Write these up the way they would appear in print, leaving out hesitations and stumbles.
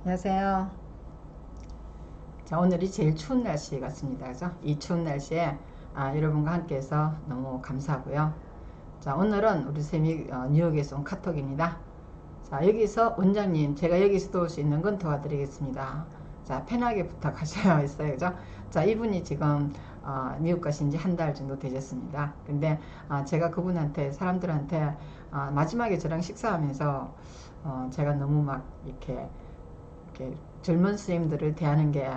안녕하세요. 자, 오늘이 제일 추운 날씨 같습니다. 그죠? 이 추운 날씨에 여러분과 함께해서 너무 감사하고요. 자, 오늘은 우리 쌤이 뉴욕에서 온 카톡입니다. 자, 여기서 원장님, 제가 여기서 도울 수 있는 건 도와드리겠습니다. 자, 편하게 부탁하셔야 했어요. 그죠? 자, 이분이 지금 미국 가신 지 한 달 정도 되셨습니다. 근데 제가 그분한테, 사람들한테 마지막에 저랑 식사하면서 제가 너무 막 이렇게 젊은 선생님들을 대하는 게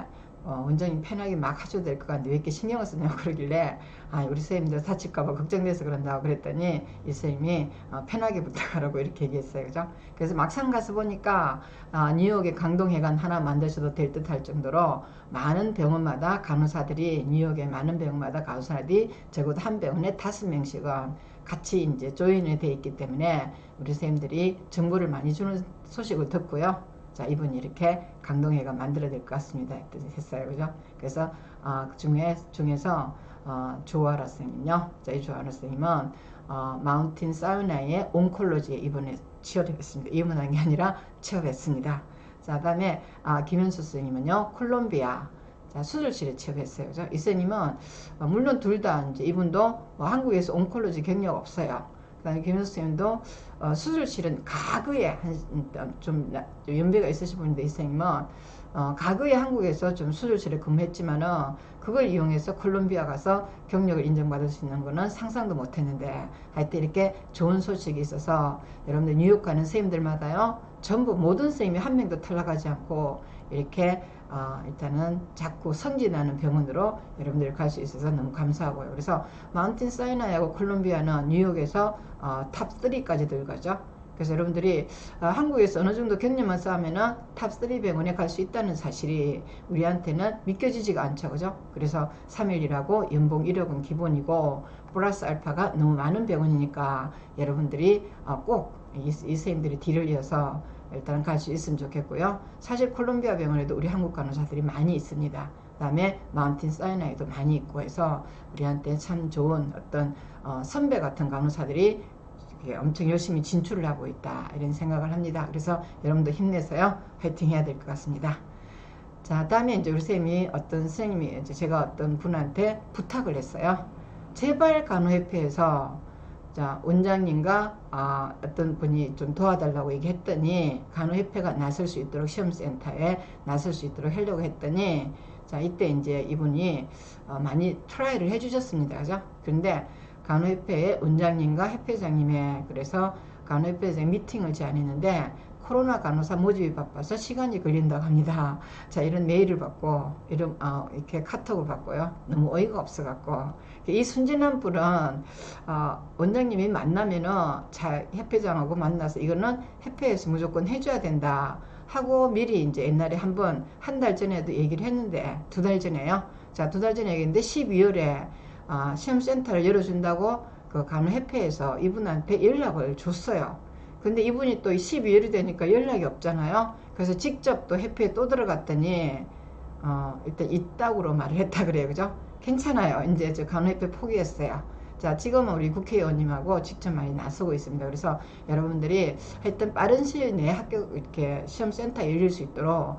원장님 편하게 막 하셔도 될 것 같은데 왜 이렇게 신경을 쓰냐고 그러길래 우리 선생님들 다칠까봐 걱정돼서 그런다고 그랬더니 이 선생님이 편하게 부탁하라고 이렇게 얘기했어요. 그죠? 그래서 막상 가서 보니까 뉴욕에 강동회관 하나 만드셔도 될 듯 할 정도로 많은 병원마다 간호사들이, 뉴욕의 많은 병원마다 간호사들이 적어도 한 병원에 5명씩은 같이 이제 조인이 돼 있기 때문에 우리 선생님들이 정보를 많이 주는 소식을 듣고요. 자, 이분이 이렇게 강동회가 만들어야 될 것 같습니다. 했어요. 그죠? 그래서 중에서 조아라 선생님요. 자, 이 조아라 선생님은 마운틴 사우나의 온콜로지에 이번에 취업했습니다. 입원한 게 아니라 취업했습니다. 자, 그다음에 김현수 선생님은요. 콜롬비아 자, 수술실에 취업했어요. 그죠? 이 선생님은 물론 둘 다 이제 이분도 한국에서 온콜로지 경력 없어요. 그다음에 김현수 선생님도 수술실은 가그에 좀 연배가 있으신 분인데 이 선생님은 가그에 한국에서 좀 수술실에 근무했지만은 그걸 이용해서 콜롬비아 가서 경력을 인정받을 수 있는 거는 상상도 못했는데 하여튼 이렇게 좋은 소식이 있어서 여러분들 뉴욕 가는 선생님들마다요 전부 모든 선생님이 한 명도 탈락하지 않고 이렇게 일단은 자꾸 성진하는 병원으로 여러분들이 갈 수 있어서 너무 감사하고요. 그래서 마운틴 사이나이하고 콜롬비아는 뉴욕에서 탑3까지 들어가죠. 그래서 여러분들이 한국에서 어느 정도 경력만 쌓으면은 탑3 병원에 갈 수 있다는 사실이 우리한테는 믿겨지지가 않죠. 그죠? 그래서 3일이라고 연봉 1억은 기본이고 플러스 알파가 너무 많은 병원이니까 여러분들이 꼭 이 선생님들이 뒤를 이어서 일단 갈 수 있으면 좋겠고요. 사실 콜롬비아 병원에도 우리 한국 간호사들이 많이 있습니다. 그 다음에 마운틴 사이나에도 많이 있고 해서 우리한테 참 좋은 어떤 선배 같은 간호사들이 엄청 열심히 진출을 하고 있다 이런 생각을 합니다. 그래서 여러분도 힘내서요 화이팅 해야 될 것 같습니다. 자, 다음에 이제 우리 쌤이 어떤 선생님이 이제 제가 어떤 분한테 부탁을 했어요. 제발 간호협회에서 자, 원장님과 어떤 분이 좀 도와달라고 얘기했더니 간호협회가 나설 수 있도록 시험센터에 나설 수 있도록 하려고 했더니 자, 이때 이제 이분이 많이 트라이를 해주셨습니다. 그죠? 그런데 간호협회의 원장님과 협회장님의 그래서 간호협회에서 미팅을 제안했는데 코로나 간호사 모집이 바빠서 시간이 걸린다고 합니다. 자, 이런 메일을 받고 이렇게 카톡을 받고요. 너무 어이가 없어갖고 이 순진한 분은 원장님이 만나면은 잘 협회장하고 만나서 이거는 협회에서 무조건 해줘야 된다 하고 미리 이제 옛날에 한 달 전에도 얘기를 했는데 2달 전에요. 자, 2달 전에 얘기했는데 12월에 시험센터를 열어준다고 그 간호협회에서 이분한테 연락을 줬어요. 근데 이분이 또 12월이 되니까 연락이 없잖아요. 그래서 직접 또 협회에 또 들어갔더니 일단 있다고 말을 했다 그래요. 그죠? 괜찮아요. 이제 저 간호협회 포기했어요. 자, 지금은 우리 국회의원님하고 직접 많이 나서고 있습니다. 그래서 여러분들이 하여튼 빠른 시일 내에 이렇게 시험센터 열릴 수 있도록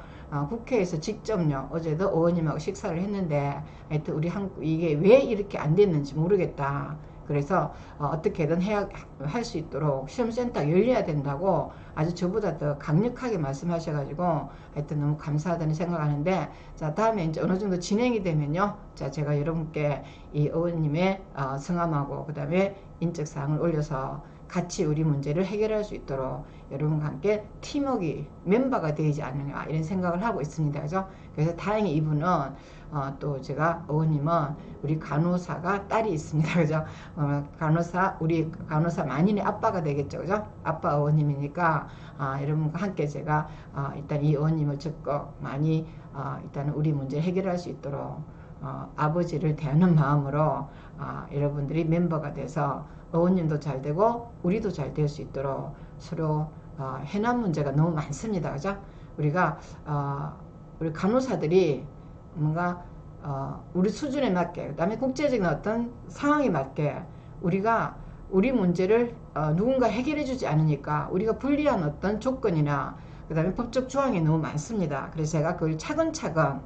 국회에서 직접요. 어제도 의원님하고 식사를 했는데 하여튼 우리 한국 이게 왜 이렇게 안 됐는지 모르겠다. 그래서 어떻게든 할 수 있도록 시험센터 열려야 된다고 아주 저보다 더 강력하게 말씀하셔가지고 하여튼 너무 감사하다는 생각하는데 자, 다음에 이제 어느 정도 진행이 되면요. 자, 제가 여러분께 이 의원님의 성함하고 그 다음에 인적사항을 올려서 같이 우리 문제를 해결할 수 있도록 여러분과 함께 팀워크 멤버가 되지 않느냐 이런 생각을 하고 있습니다. 그죠? 그래서 다행히 이분은 또 제가 의원님은 우리 간호사가 딸이 있습니다. 그죠? 우리 간호사 만인의 아빠가 되겠죠. 그죠? 아빠 의원님이니까 여러분과 함께 제가 일단 이 의원님을 적극 많이 일단 우리 문제 해결할 수 있도록 아버지를 대하는 마음으로 여러분들이 멤버가 돼서 의원님도 잘 되고 우리도 잘 될 수 있도록 서로 해남 문제가 너무 많습니다. 그죠? 우리 간호사들이 뭔가 우리 수준에 맞게 그다음에 국제적인 어떤 상황에 맞게 우리가 우리 문제를 누군가 해결해 주지 않으니까 우리가 불리한 어떤 조건이나 그 다음에 법적 조항이 너무 많습니다. 그래서 제가 그걸 차근차근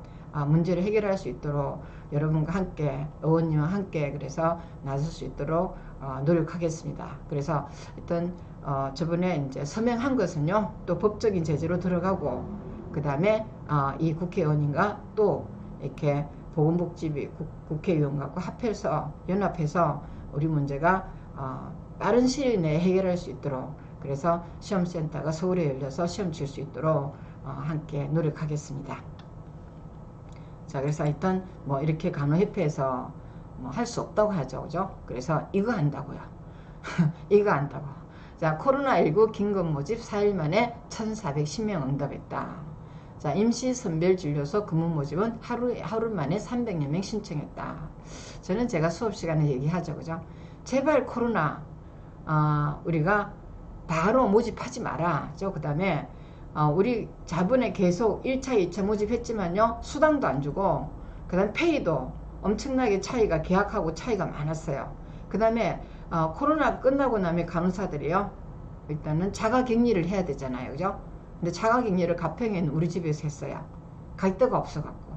문제를 해결할 수 있도록 여러분과 함께, 의원님과 함께 그래서 나설 수 있도록 노력하겠습니다. 그래서 일단 저번에 이제 서명한 것은요, 또 법적인 제재로 들어가고, 그 다음에 이 국회의원인가 또 이렇게 보건복지비 국회의원과 합해서 연합해서 우리 문제가 빠른 시일 내에 해결할 수 있도록, 그래서 시험센터가 서울에 열려서 시험 칠 수 있도록 함께 노력하겠습니다. 자, 그래서 일단 뭐 이렇게 간호협회에서 뭐 할 수 없다고 하죠, 그죠? 그래서 이거 한다고요. 이거 한다고. 자, 코로나19 긴급 모집 4일 만에 1,410명 응답했다. 자, 임시선별진료소 근무 모집은 하루 만에 300여 명 신청했다. 저는 제가 수업 시간에 얘기하죠, 그죠? 제발 코로나 우리가 바로 모집하지 마라. 그 다음에 우리 자본에 계속 1차, 2차 모집했지만요, 수당도 안 주고, 그 다음 페이도 엄청나게 차이가, 계약하고 차이가 많았어요. 그 다음에 코로나 끝나고 나면 간호사들이요, 일단은 자가격리를 해야 되잖아요, 그죠? 근데 자가격리를 가평에는 우리 집에서 했어요. 갈 데가 없어갖고.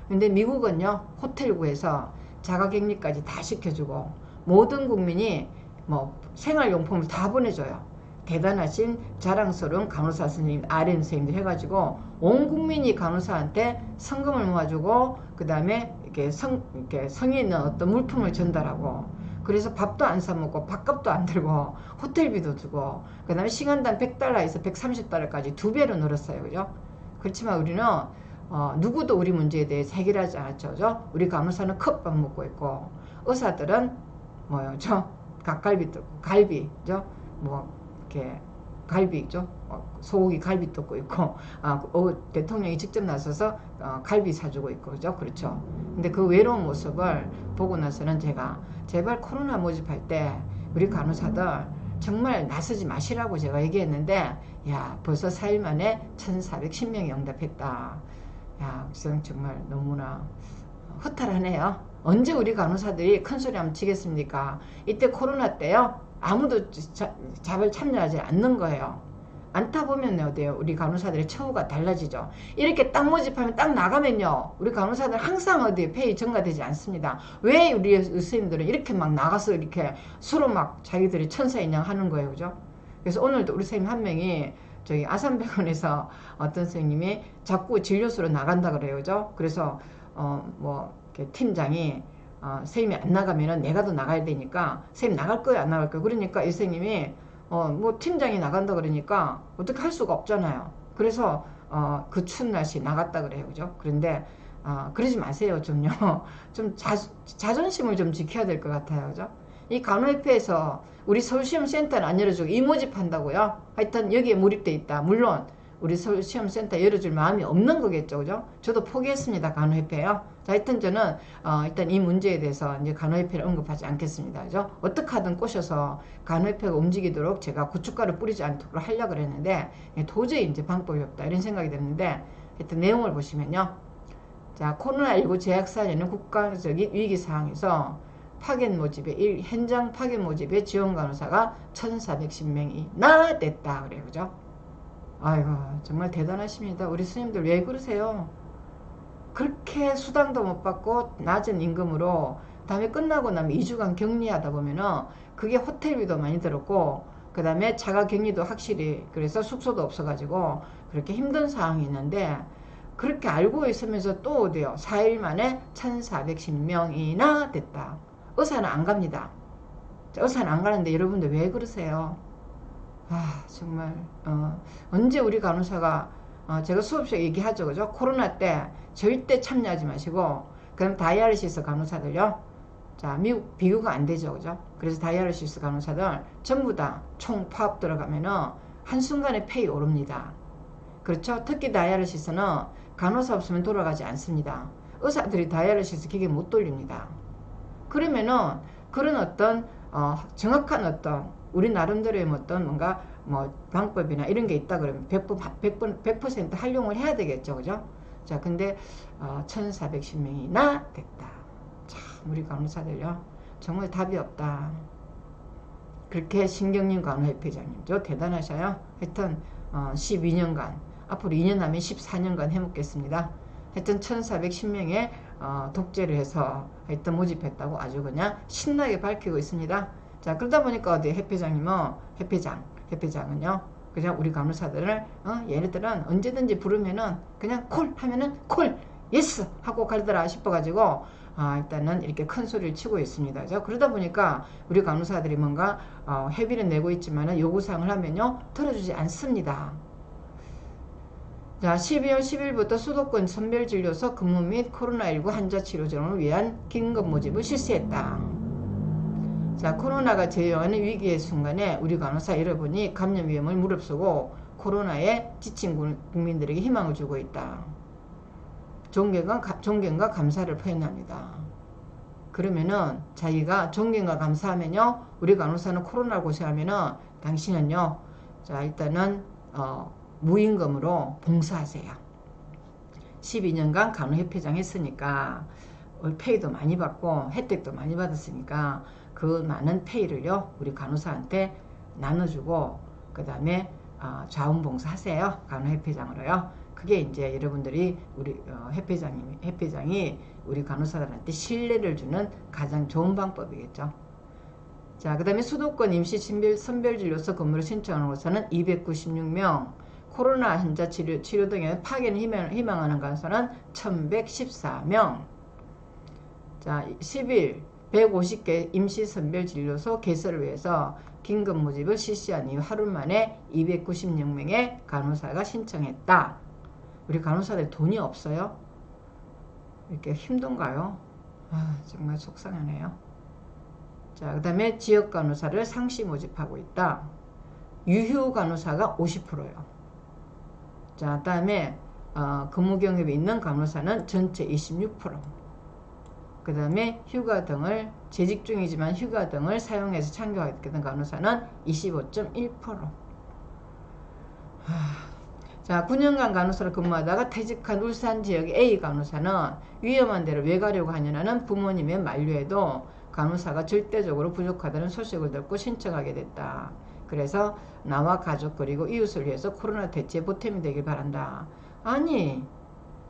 근데 미국은요, 호텔 구해서 자가격리까지 다 시켜주고 모든 국민이 뭐 생활용품을 다 보내줘요. 대단하신 자랑스러운 간호사 선생님, RN 선생님들 해가지고 온 국민이 간호사한테 성금을 모아주고, 그 다음에 이렇게 성에 있는 어떤 물품을 전달하고, 그래서 밥도 안 사먹고 밥값도 안 들고 호텔비도 주고, 그 다음에 시간당 $100에서 $130까지 2배로 늘었어요, 그죠? 그렇지만 우리는 누구도 우리 문제에 대해서 해결하지 않았죠, 그죠? 우리 간호사는 컵밥 먹고 있고, 의사들은 뭐요, 닭갈비 뜯고 갈비죠, 뭐 이렇게 갈비죠, 소고기 갈비 뜯고 있고, 대통령이 직접 나서서 갈비 사주고 있고, 그죠? 그렇죠. 근데 그 외로운 모습을 보고 나서는 제가 제발 코로나 모집할 때 우리 간호사들 정말 나서지 마시라고 제가 얘기했는데, 야, 벌써 4일 만에 1,410명이 응답했다. 야, 정말 너무나 허탈하네요. 언제 우리 간호사들이 큰 소리 한번 치겠습니까? 이때 코로나 때요, 아무도 잡을 참여하지 않는 거예요. 안타 보면 어때요? 우리 간호사들의 처우가 달라지죠. 이렇게 딱 모집하면 딱 나가면요, 우리 간호사들 항상 어디 페이 증가되지 않습니다. 왜 우리 의사님들은 이렇게 막 나가서 이렇게 서로 막 자기들이 천사인양 하는 거예요, 그죠? 그래서 오늘도 우리 선생님 한 명이 저기 아산병원에서 어떤 선생님이 자꾸 진료소로 나간다 그래요, 그죠? 그래서 뭐 이렇게 팀장이 선생님이 안 나가면은 내가 더 나가야 되니까, 선생님 나갈 거야 안 나갈 거야? 그러니까 이 선생님이 뭐 팀장이 나간다 그러니까 어떻게 할 수가 없잖아요. 그래서 그 추운 날씨 나갔다 그래요, 그죠? 그런데 그러지 마세요, 좀요. 좀 자존심을 좀 지켜야 될 것 같아요, 그죠? 이 간호협회에서 우리 서울시험센터는 안 열어주고 이 모집한다고요? 하여튼 여기에 몰입돼 있다. 물론 우리 서울시험센터 열어줄 마음이 없는 거겠죠, 그죠? 저도 포기했습니다, 간호협회요. 자, 하여튼 저는 일단 이 문제에 대해서 이제 간호협회를 언급하지 않겠습니다, 그죠? 어떻게 하든 꼬셔서 간호협회가 움직이도록 제가 고춧가루 뿌리지 않도록 하려고 그랬는데, 도저히 이제 방법이 없다 이런 생각이 드는데, 하여튼 내용을 보시면요, 자, 코로나19 재약 사례는 국가적인 위기 상황에서 파견 모집에 현장 파견 모집에 지원 간호사가 1,410명이나 됐다 그래요, 그죠? 아이고, 정말 대단하십니다. 우리 스님들 왜 그러세요? 그렇게 수당도 못 받고 낮은 임금으로, 다음에 끝나고 나면 2주간 격리하다 보면은 그게 호텔비도 많이 들었고, 그 다음에 자가 격리도 확실히, 그래서 숙소도 없어가지고 그렇게 힘든 상황이 있는데, 그렇게 알고 있으면서 또 어디요? 4일 만에 1,410명이나 됐다. 의사는 안 갑니다. 의사는 안 가는데 여러분들 왜 그러세요? 정말 언제 우리 간호사가 제가 수업시에 얘기하죠, 그죠? 코로나 때 절대 참여하지 마시고, 그럼 다이아리시스 간호사들요, 자, 미국 비교가 안 되죠, 그죠? 그래서 다이아리시스 간호사들 전부 다 총 파업 들어가면은 한순간에 페이 오릅니다. 그렇죠? 특히 다이아리시스는 간호사 없으면 돌아가지 않습니다. 의사들이 다이아리시스 기계 못 돌립니다. 그러면은 그런 어떤 정확한 어떤 우리 나름대로의 어떤 뭔가 뭐 방법이나 이런 게 있다 그러면 100% 활용을 해야 되겠죠, 그죠? 자, 근데 1,410명이나 됐다. 참, 우리 간호사들요, 정말 답이 없다. 그렇게 신경림 간호협회장님죠, 대단하셔요. 하여튼 12년간 앞으로 2년 하면 14년간 해먹겠습니다. 하여튼 1410명의 독재를 해서 하여튼 모집했다고 아주 그냥 신나게 밝히고 있습니다. 자, 그러다 보니까 어디 해패장님은 해패장은요 그냥 우리 간호사들을 얘네들은 언제든지 부르면은 그냥 콜 하면은 콜 예스 하고 가더라 싶어가지고 일단은 이렇게 큰 소리를 치고 있습니다. 자, 그러다 보니까 우리 간호사들이 뭔가 회비를 내고 있지만은 요구사항을 하면요 들어주지 않습니다. 자, 12월 10일부터 수도권 선별진료소 근무 및 코로나19 환자 치료 지원을 위한 긴급 모집을 실시했다. 자, 코로나가 제어하는 위기의 순간에 우리 간호사 여러분이 감염 위험을 무릅쓰고 코로나에 지친 국민들에게 희망을 주고 있다. 존경과 감사를 표현합니다. 그러면은 자기가 존경과 감사하면요 우리 간호사는 코로나 고생하면은 당신은요 자 일단은 무임금으로 봉사하세요. 12년간 간호협회장 했으니까 페이도 많이 받고 혜택도 많이 받았으니까 그 많은 페이를요 우리 간호사한테 나눠주고 그 다음에 자원봉사 하세요. 간호협회장으로요. 그게 이제 여러분들이 우리 협회장이 우리 간호사들한테 신뢰를 주는 가장 좋은 방법이겠죠. 자, 그 다음에 수도권 임시 선별진료소 근무를 신청하는 곳에는 296명, 코로나 환자 치료 등의 파견을 희망하는 간호사는 1114명. 자, 10일 150개 임시선별진료소 개설을 위해서 긴급 모집을 실시한 이후 하루 만에 296명의 간호사가 신청했다. 우리 간호사들 돈이 없어요? 이렇게 힘든가요? 정말 속상하네요. 자, 그 다음에 지역 간호사를 상시 모집하고 있다. 유휴 간호사가 50%요. 자, 그 다음에 근무 경험이 있는 간호사는 전체 26%. 그 다음에 휴가 등을 재직 중이지만 휴가 등을 사용해서 참가하게 된 간호사는 25.1%. 자, 9년간 간호사로 근무하다가 퇴직한 울산 지역의 A 간호사는 위험한 데를 왜 가려고 하냐는 부모님의 만류에도 간호사가 절대적으로 부족하다는 소식을 듣고 신청하게 됐다. 그래서 나와 가족 그리고 이웃을 위해서 코로나 대치에 보탬이 되길 바란다. 아니,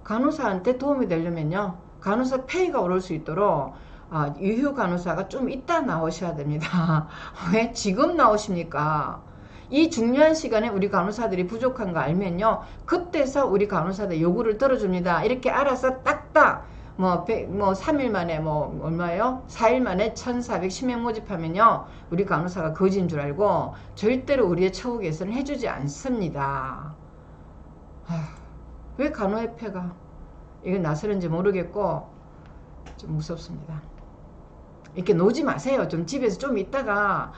간호사한테 도움이 되려면요 간호사 페이가 오를 수 있도록 유휴 간호사가 좀 이따 나오셔야 됩니다. 왜 지금 나오십니까? 이 중요한 시간에 우리 간호사들이 부족한 거 알면요 그때서 우리 간호사들 요구를 들어줍니다. 이렇게 알아서 딱딱 뭐 3일 만에 얼마예요? 4일 만에 1410명 모집하면요 우리 간호사가 거진 줄 알고 절대로 우리의 처우 개선을 해주지 않습니다. 왜 간호협회가 이건 나서는지 모르겠고 좀 무섭습니다. 이렇게 놓지 마세요. 좀 집에서 좀 있다가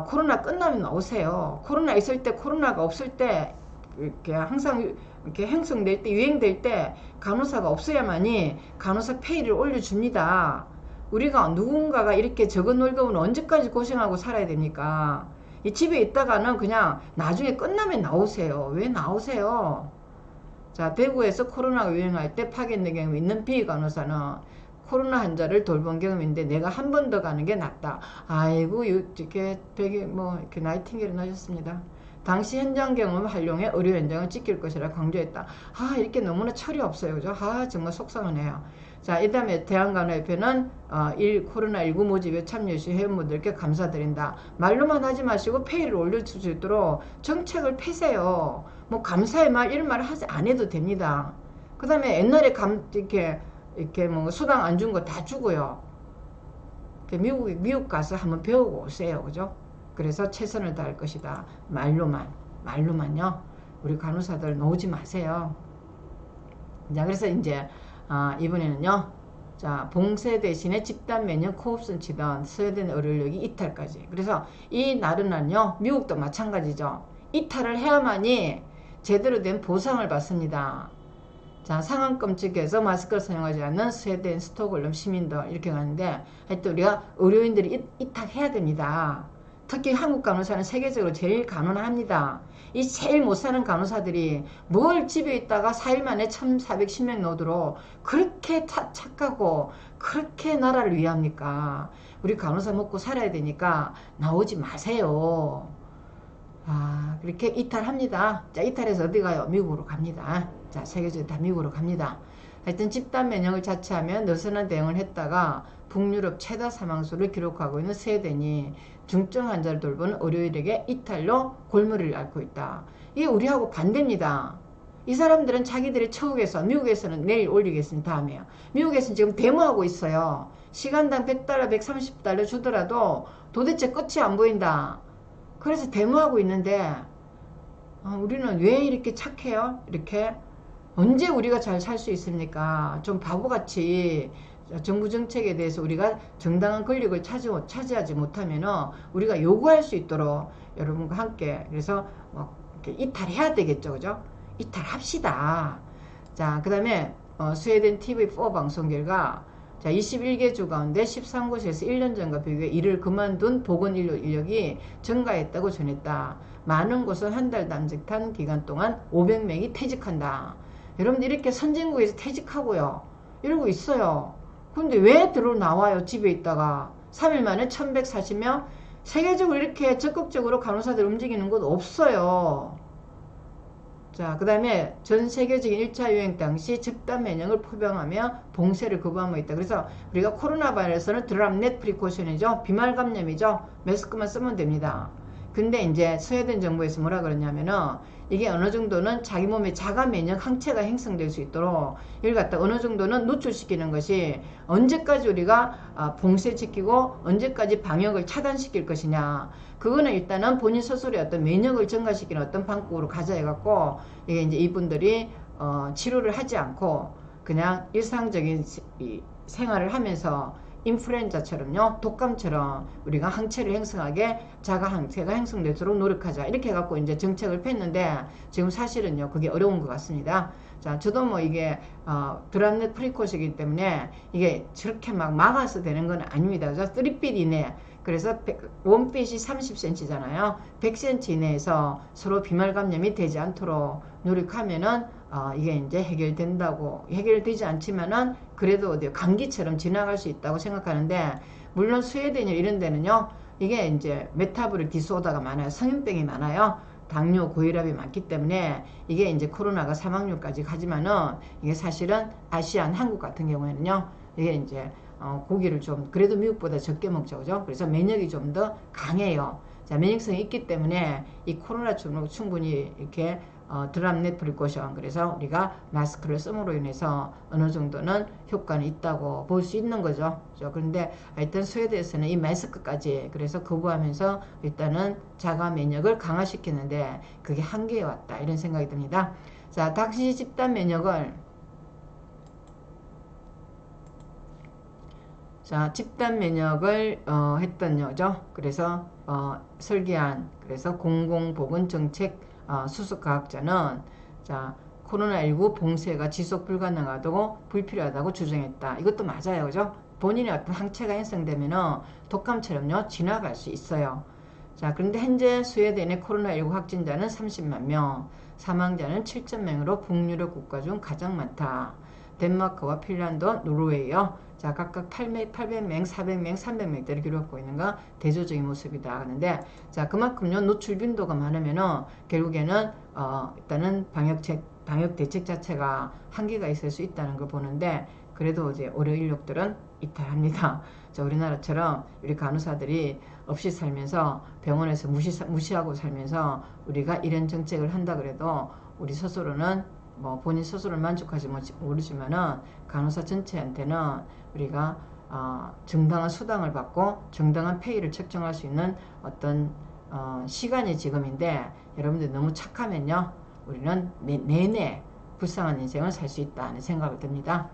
코로나 끝나면 나오세요. 코로나 있을 때 코로나가 없을 때 이렇게 항상 이렇게 행성될 때 유행될 때 간호사가 없어야만이 간호사 페이를 올려줍니다. 우리가 누군가가 이렇게 적은 월급은 언제까지 고생하고 살아야 됩니까? 이 집에 있다가는 그냥 나중에 끝나면 나오세요. 왜 나오세요? 자, 대구에서 코로나가 유행할 때 파견된 경험이 있는 B 간호사는 코로나 환자를 돌본 경험인데 내가 한 번 더 가는 게 낫다. 아이고 이렇게 되게 이렇게 나이팅게일을 넣으셨습니다. 당시 현장 경험을 활용해 의료 현장을 지킬 것이라 강조했다. 이렇게 너무나 철이 없어요. 그죠? 정말 속상하네요. 자, 이 다음에 대한간호협회는 코로나19 모집에 참여해주신 회원분들께 감사드린다. 말로만 하지 마시고 페이를 올려줄 수 있도록 정책을 펴세요. 감사의 말 이런 말을 안 해도 됩니다. 그 다음에 옛날에 이렇게 수당 안 준 거 다 주고요. 미국 가서 한번 배우고 오세요. 그죠? 그래서 최선을 다할 것이다. 말로만요. 우리 간호사들 놓지 마세요. 자, 그래서 이제 이번에는요. 자, 봉쇄 대신에 집단 면역 코옵선 치던 스웨덴 의료력이 이탈까지. 그래서 이 날은요. 미국도 마찬가지죠. 이탈을 해야만이 제대로 된 보상을 받습니다. 자, 상한금 측에서 마스크를 사용하지 않는 스웨덴, 스톡홀름 시민들 이렇게 가는데 하여튼 우리가 의료인들이 이탈해야 됩니다. 특히 한국 간호사는 세계적으로 제일 간호합니다. 이 제일 못 사는 간호사들이 뭘 집에 있다가 4일 만에 1410명 넣도록 그렇게 착하고 그렇게 나라를 위합니까? 우리 간호사 먹고 살아야 되니까 나오지 마세요. 그렇게 이탈합니다. 자, 이탈해서 어디 가요? 미국으로 갑니다. 자, 세계적으로 다 미국으로 갑니다. 하여튼 집단 면역을 자처하면 느슨한 대응을 했다가 북유럽 최다 사망수를 기록하고 있는 스웨덴이 중증 환자를 돌보는 의료인에게 이탈로 골머리를 앓고 있다. 이게 우리하고 반대입니다. 이 사람들은 자기들이 처우에서, 미국에서는 내일 올리겠습니다. 다음에요. 미국에서는 지금 데모하고 있어요. 시간당 $100, $130 주더라도 도대체 끝이 안 보인다. 그래서 데모하고 있는데 우리는 왜 이렇게 착해요? 이렇게 언제 우리가 잘 살 수 있습니까? 좀 바보같이 정부 정책에 대해서 우리가 정당한 권력을 차지하지 못하면 우리가 요구할 수 있도록 여러분과 함께 그래서 이렇게 이탈해야 되겠죠, 그죠? 이탈합시다. 자, 그 다음에 스웨덴 TV4 방송 결과 자, 21개 주 가운데 13곳에서 1년 전과 비교해 일을 그만둔 보건인력 인력이 증가했다고 전했다. 많은 곳은 한 달 남짓한 기간 동안 500명이 퇴직한다. 여러분들 이렇게 선진국에서 퇴직하고요. 이러고 있어요. 근데 왜 들어 나와요? 집에 있다가 3일 만에 1140명? 세계적으로 이렇게 적극적으로 간호사들 움직이는 곳 없어요. 자, 그 다음에 전 세계적인 1차 유행 당시 집단 면역을 포병하며 봉쇄를 거부하고 있다. 그래서 우리가 코로나 바이러스는 드랍넷 프리코션이죠. 비말 감염이죠. 마스크만 쓰면 됩니다. 근데 이제 스웨덴 정부에서 뭐라 그러냐면은 이게 어느 정도는 자기 몸에 자가 면역 항체가 형성될 수 있도록 이걸 갖다 어느 정도는 노출시키는 것이 언제까지 우리가 봉쇄시키고 언제까지 방역을 차단시킬 것이냐. 그거는 일단은 본인 스스로의 어떤 면역을 증가시키는 어떤 방법으로 가자 해갖고 이게 이제 이분들이 치료를 하지 않고 그냥 일상적인 생활을 하면서 인플루엔자처럼요, 독감처럼 우리가 항체를 형성하게 자가 항체가 형성되도록 노력하자 이렇게 해갖고 이제 정책을 폈는데 지금 사실은요 그게 어려운 것 같습니다. 자, 저도 뭐 이게 드랍넷 프리코시기 때문에 이게 저렇게 막 막아서 되는 건 아닙니다. 3핏 이내, 그래서 원핏이 30cm잖아요. 100cm 이내에서 서로 비말 감염이 되지 않도록 노력하면은 이게 이제 해결되지 않지만은 그래도 어디 감기처럼 지나갈 수 있다고 생각하는데, 물론 스웨덴이 이런 데는요 이게 이제 메타보릭 디소더가 많아요. 성인병이 많아요. 당뇨, 고혈압이 많기 때문에 이게 이제 코로나가 사망률까지 가지만은 이게 사실은 아시안 한국 같은 경우에는요 이게 이제 고기를 좀 그래도 미국보다 적게 먹죠, 그죠? 그래서 면역이 좀 더 강해요. 자, 면역성이 있기 때문에 이 코로나처럼 충분히 이렇게 드랍넷 프리코션, 그래서 우리가 마스크를 씀으로 인해서 어느 정도는 효과는 있다고 볼 수 있는 거죠. 그런데 하여튼 스웨덴에서는 이 마스크까지 그래서 거부하면서 일단은 자가 면역을 강화시키는데 그게 한계에 왔다 이런 생각이 듭니다. 자, 다시 집단 면역을 집단 면역을 했던 여죠. 그래서 설계한 그래서 공공보건정책 수석과학자는 자, 코로나19 봉쇄가 지속 불가능하다고 불필요하다고 주장했다. 이것도 맞아요, 그죠? 본인의 어떤 항체가 형성되면 독감처럼요 지나갈 수 있어요. 자, 그런데 현재 스웨덴의 코로나19 확진자는 30만 명, 사망자는 7,000명으로 북유럽 국가 중 가장 많다. 덴마크와 핀란드, 노르웨이요. 자, 각각 800명, 400명, 300명대를 기록하고 있는 거 대조적인 모습이다 하는데, 자, 그만큼요 노출 빈도가 많으면은 결국에는 일단은 방역 대책 자체가 한계가 있을 수 있다는 걸 보는데, 그래도 이제 의료 인력들은 이탈합니다. 자, 우리나라처럼 우리 간호사들이 없이 살면서 병원에서 무시하고 살면서 우리가 이런 정책을 한다 그래도 우리 스스로는 뭐 본인 스스로를 만족하지 모르지만은 간호사 전체한테는 우리가 정당한 수당을 받고 정당한 페이를 책정할 수 있는 어떤 시간이 지금인데, 여러분들 너무 착하면요 우리는 내내 불쌍한 인생을 살 수 있다는 생각이 듭니다.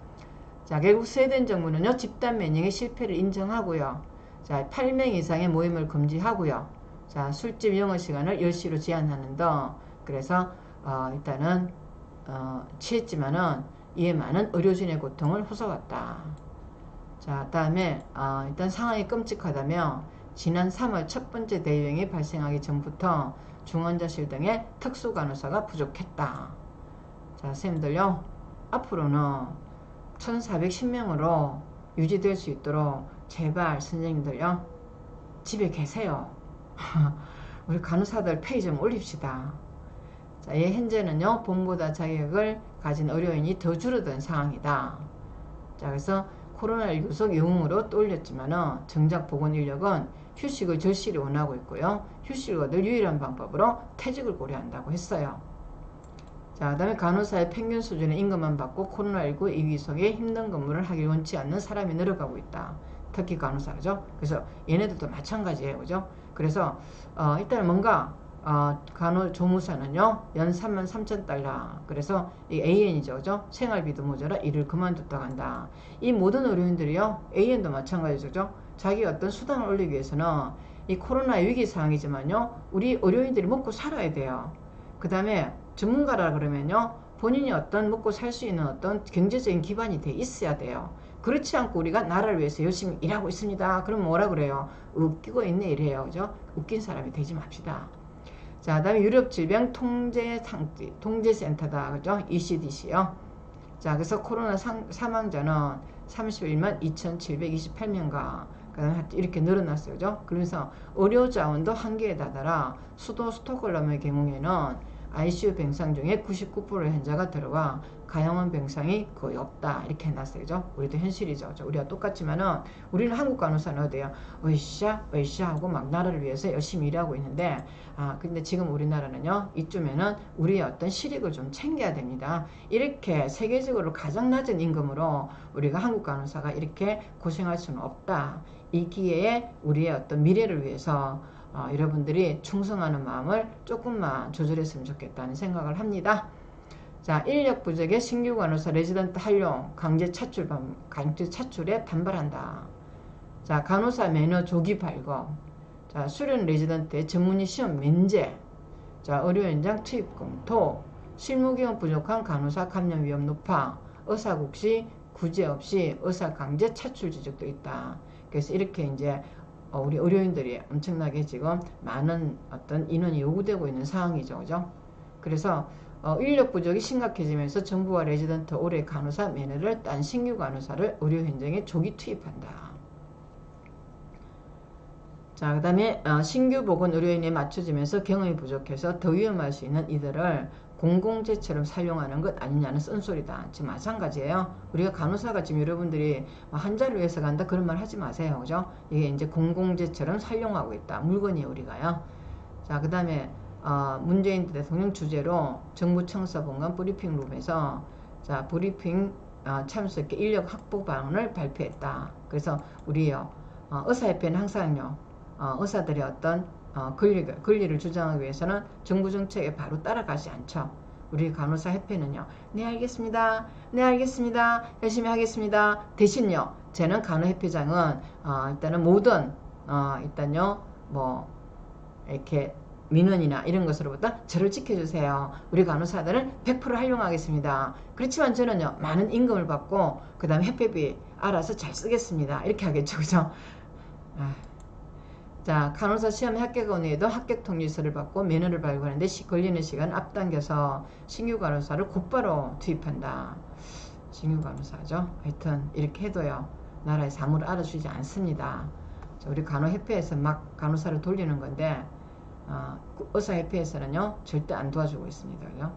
자, 결국 스웨덴 정부는요 집단 면역의 실패를 인정하고요. 자, 8명 이상의 모임을 금지하고요. 자, 술집 영어 시간을 10시로 제한하는 등 그래서 일단은 취했지만은 이에 많은 의료진의 고통을 호소했다. 자, 다음에 일단 상황이 끔찍하다며 지난 3월 첫 번째 대유행이 발생하기 전부터 중환자실 등의 특수간호사가 부족했다. 자, 선생님들요 앞으로는 1410명으로 유지될 수 있도록 제발 선생님들요 집에 계세요. 우리 간호사들 페이 좀 올립시다. 자, 현재는요, 봄보다 자격을 가진 의료인이 더 줄어든 상황이다. 자, 그래서 코로나19 속 영웅으로 떠올렸지만은 정작 보건 인력은 휴식을 절실히 원하고 있고요. 휴식을 얻을 유일한 방법으로 퇴직을 고려한다고 했어요. 자, 그 다음에 간호사의 평균 수준의 임금만 받고 코로나19 위기 속에 힘든 근무를 하길 원치 않는 사람이 늘어가고 있다. 특히 간호사죠. 그래서 얘네들도 마찬가지예요. 그죠? 그래서 일단 뭔가 간호조무사는요 연 33,000달러. 그래서 이 AN이죠. 그죠? 생활비도 모자라 일을 그만뒀다 간다. 이 모든 의료인들이요 AN도 마찬가지죠. 자기 어떤 수당을 올리기 위해서는 이 코로나 위기 상황이지만요 우리 의료인들이 먹고 살아야 돼요. 그 다음에 전문가라 그러면요 본인이 어떤 먹고 살 수 있는 어떤 경제적인 기반이 돼 있어야 돼요. 그렇지 않고 우리가 나라를 위해서 열심히 일하고 있습니다. 그럼 뭐라 그래요? 웃기고 있네 이래요. 그죠? 웃긴 사람이 되지 맙시다. 자, 그 다음에 유럽질병통제센터다. 그죠? ECDC요. 자, 그래서 코로나 사망자는 31만 2,728명가. 이렇게 늘어났어요. 그죠? 그러면서 의료 자원도 한계에 다다라 수도 스톡홀름의 경우에는 ICU 병상 중에 99%의 환자가 들어와 가용한 병상이 거의 없다. 이렇게 해놨어요. 그죠? 우리도 현실이죠. 우리가 똑같지만은 우리는 한국 간호사는 어때요? 으쌰 하고 막 나라를 위해서 열심히 일하고 있는데 근데 지금 우리나라는요 이쯤에는 우리의 어떤 실익을 좀 챙겨야 됩니다. 이렇게 세계적으로 가장 낮은 임금으로 우리가 한국 간호사가 이렇게 고생할 수는 없다. 이 기회에 우리의 어떤 미래를 위해서 여러분들이 충성하는 마음을 조금만 조절했으면 좋겠다는 생각을 합니다. 자, 인력 부족의 신규 간호사 레지던트 활용 강제 차출에 반발한다. 자, 간호사 매너 조기 발급. 자, 수련 레지던트의 전문의 시험 면제. 자, 의료 현장 투입 검토. 실무 경험 부족한 간호사 감염 위험 높아. 의사 국시 구제 없이 의사 강제 차출 지적도 있다. 그래서 이렇게 이제 우리 의료인들이 엄청나게 지금 많은 어떤 인원이 요구되고 있는 상황이죠. 그죠? 그래서 인력 부족이 심각해지면서 정부와 레지던트 올해 간호사 면허를 딴 신규 간호사를 의료 현장에 조기 투입한다. 자, 그 다음에 신규 보건 의료인에 맞춰지면서 경험이 부족해서 더 위험할 수 있는 이들을 공공재처럼 사용하는 것 아니냐는 쓴소리다. 지금 마찬가지예요. 우리가 간호사가 지금 여러분들이 환자를 위해서 간다 그런 말 하지 마세요. 그죠? 이게 이제 공공재처럼 사용하고 있다. 물건이에요, 우리가요. 자, 그 다음에 문재인 대통령 주재로 정부 청사본관 브리핑 룸에서 자, 브리핑 참석해 인력 확보 방안을 발표했다. 그래서 우리요 의사협회는 항상요 의사들의 어떤 권리를 주장하기 위해서는 정부 정책에 바로 따라가지 않죠. 우리 간호사 협회는요. 네 알겠습니다. 네 알겠습니다. 열심히 하겠습니다. 대신요. 저는 간호협회장은 일단은 모든 일단요 뭐 이렇게 민원이나 이런 것으로부터 저를 지켜주세요. 우리 간호사들은 100% 활용하겠습니다. 그렇지만 저는요 많은 임금을 받고 그 다음에 협회비 알아서 잘 쓰겠습니다. 이렇게 하겠죠. 그죠? 자, 간호사 시험에 합격한 후에도 합격 통지서를 받고 면허를 발급하는데 걸리는 시간 앞당겨서 신규 간호사를 곧바로 투입한다. 신규 간호사죠. 하여튼 이렇게 해도요 나라에서 아무를 알아주지 않습니다. 자, 우리 간호협회에서 막 간호사를 돌리는 건데 의사협회에서는요 절대 안 도와주고 있습니다. 그죠?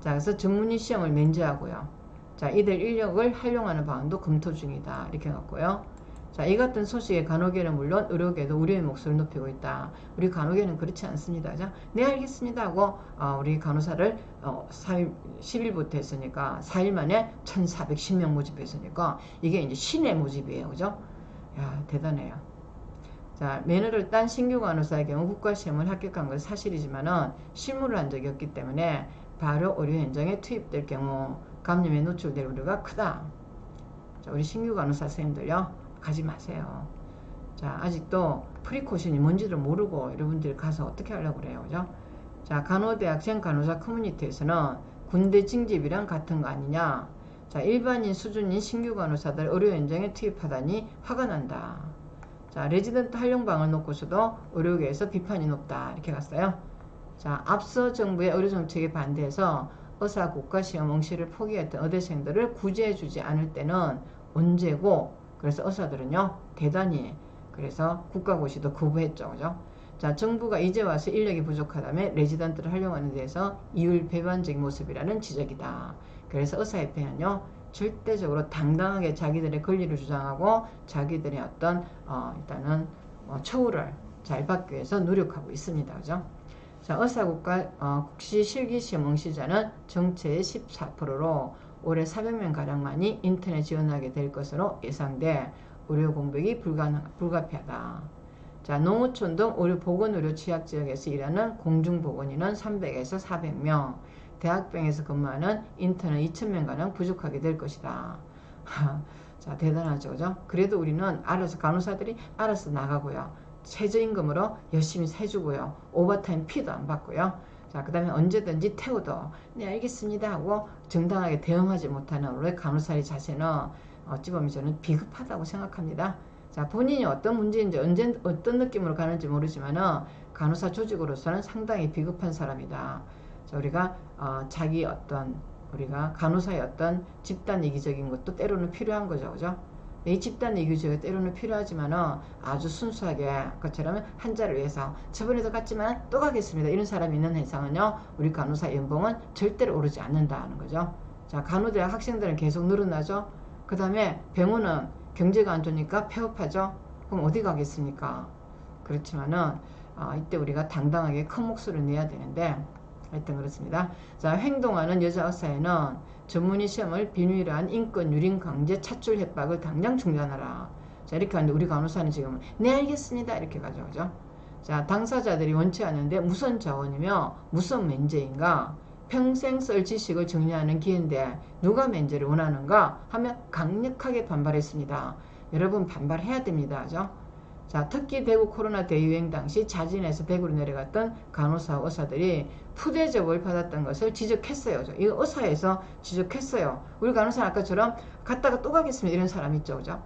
자, 그래서 전문의 시험을 면제하고요. 자, 이들 인력을 활용하는 방안도 검토 중이다. 이렇게 해갖고요. 자, 이 같은 소식에 간호계는 물론 의료계도 우려의 목소리를 높이고 있다. 우리 간호계는 그렇지 않습니다. 자, 네 알겠습니다 하고 우리 간호사를 10일부터 했으니까 4일 만에 1410명 모집했으니까 이게 이제 신의 모집이에요. 그죠? 야, 대단해요. 자, 면허를 딴 신규 간호사의 경우 국가시험을 합격한 것은 사실이지만은 실무를 한 적이 없기 때문에 바로 의료 현장에 투입될 경우 감염에 노출될 우려가 크다. 자, 우리 신규 간호사 선생님들요 가지 마세요. 자, 아직도 프리코션이 뭔지를 모르고 여러분들이 가서 어떻게 하려고 그래요. 그죠? 자, 간호대학생 간호사 커뮤니티에서는 군대 징집이랑 같은 거 아니냐. 자, 일반인 수준인 신규 간호사들 의료 현장에 투입하다니 화가 난다. 자, 레지던트 활용방을 놓고서도 의료계에서 비판이 높다. 이렇게 갔어요. 자, 앞서 정부의 의료정책에 반대해서 의사 국가시험 응시를 포기했던 의대생들을 구제해주지 않을 때는 언제고, 그래서 의사들은요 대단히 그래서 국가고시도 거부했죠. 그죠? 자, 정부가 이제 와서 인력이 부족하다며 레지던트를 활용하는 데서 이율 배반적인 모습이라는 지적이다. 그래서 의사협회는요, 절대적으로 당당하게 자기들의 권리를 주장하고 자기들의 어떤 일단은 처우를 잘 받기 위해서 노력하고 있습니다. 그죠? 자, 의사국가 국시 실기시험 응시자는 전체의 14%로 올해 400명 가량만이 인터넷 지원하게 될 것으로 예상돼 의료 공백이 불가피하다. 자, 농어촌 등 보건의료 취약지역에서 일하는 공중보건인은 300에서 400명, 대학병에서 근무하는 인턴은 2000명가량 부족하게 될 것이다. 자, 대단하죠, 그죠? 그래도 우리는 알아서 간호사들이 알아서 나가고요, 최저임금으로 열심히 해주고요, 오버타임 피도 안 받고요. 자, 그 다음에 언제든지 태워도 네 알겠습니다 하고 정당하게 대응하지 못하는 우리 간호사의 자세는 어찌 보면 저는 비겁하다고 생각합니다. 자, 본인이 어떤 문제인지 언제 어떤 느낌으로 가는지 모르지만은 간호사 조직으로서는 상당히 비겁한 사람이다. 자, 우리가 자기 우리가 간호사의 어떤 집단 이기적인 것도 때로는 필요한 거죠, 그죠? 이 집단 이기적이 때로는 필요하지만은 아주 순수하게 그처럼 환자를 위해서 저번에도 갔지만 또 가겠습니다, 이런 사람이 있는 이상은요, 우리 간호사 연봉은 절대로 오르지 않는다는 거죠. 자, 간호대학 학생들은 계속 늘어나죠. 그 다음에 병원은 경제가 안 좋으니까 폐업하죠. 그럼 어디 가겠습니까? 그렇지만은 이때 우리가 당당하게 큰 목소리를 내야 되는데 하여튼 그렇습니다. 자, 행동하는 여자 의사에는 전문의 시험을 비밀한 인권 유린 강제 차출 협박을 당장 중단하라. 자, 이렇게 하는데 우리 간호사는 지금 네 알겠습니다 이렇게 가져오죠. 자, 당사자들이 원치 않는데 무선 자원이며 무선 면제인가, 평생 쓸 지식을 정리하는 기회인데 누가 면제를 원하는가 하면 강력하게 반발했습니다. 여러분 반발해야 됩니다. 그죠? 자, 특히 대구 코로나 대유행 당시 자진해서 대구로 내려갔던 간호사 의사들이 푸대접을 받았던 것을 지적했어요. 이거 의사에서 지적했어요. 우리 간호사는 아까처럼 갔다가 또 가겠습니다 이런 사람 있죠, 그죠?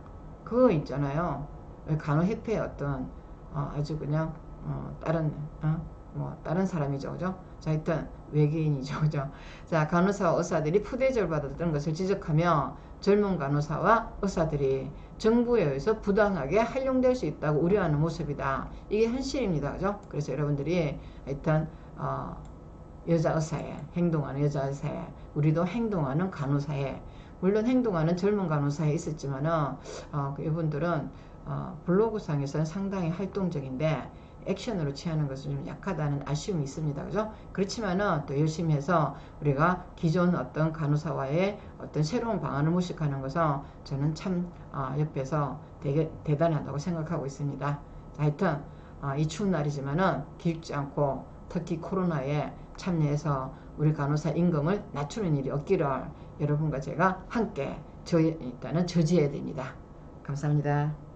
그거 있잖아요. 간호협회의 어떤 아주 그냥 다른 사람이죠, 그죠? 자, 일단 외계인이죠, 그죠? 자, 간호사와 의사들이 푸대접을 받았던 것을 지적하며 젊은 간호사와 의사들이 정부에 의해서 부당하게 활용될 수 있다고 우려하는 모습이다. 이게 현실입니다, 그죠? 그래서 여러분들이 일단 여자 의사에 행동하는 여자 의사에, 우리도 행동하는 간호사에, 물론 행동하는 젊은 간호사에 있었지만은 이분들은 블로그상에서는 상당히 활동적인데 액션으로 취하는 것은 좀 약하다는 아쉬움이 있습니다. 그죠? 그렇지만은 또 열심히 해서 우리가 기존 어떤 간호사와의 어떤 새로운 방안을 모색하는 것은 저는 참 옆에서 되게 대단하다고 생각하고 있습니다. 자, 하여튼 이 추운 날이지만은 기죽지 않고 특히 코로나에 참여해서 우리 간호사 임금을 낮추는 일이 없기를 여러분과 제가 함께 일단은 저지해야 됩니다. 감사합니다.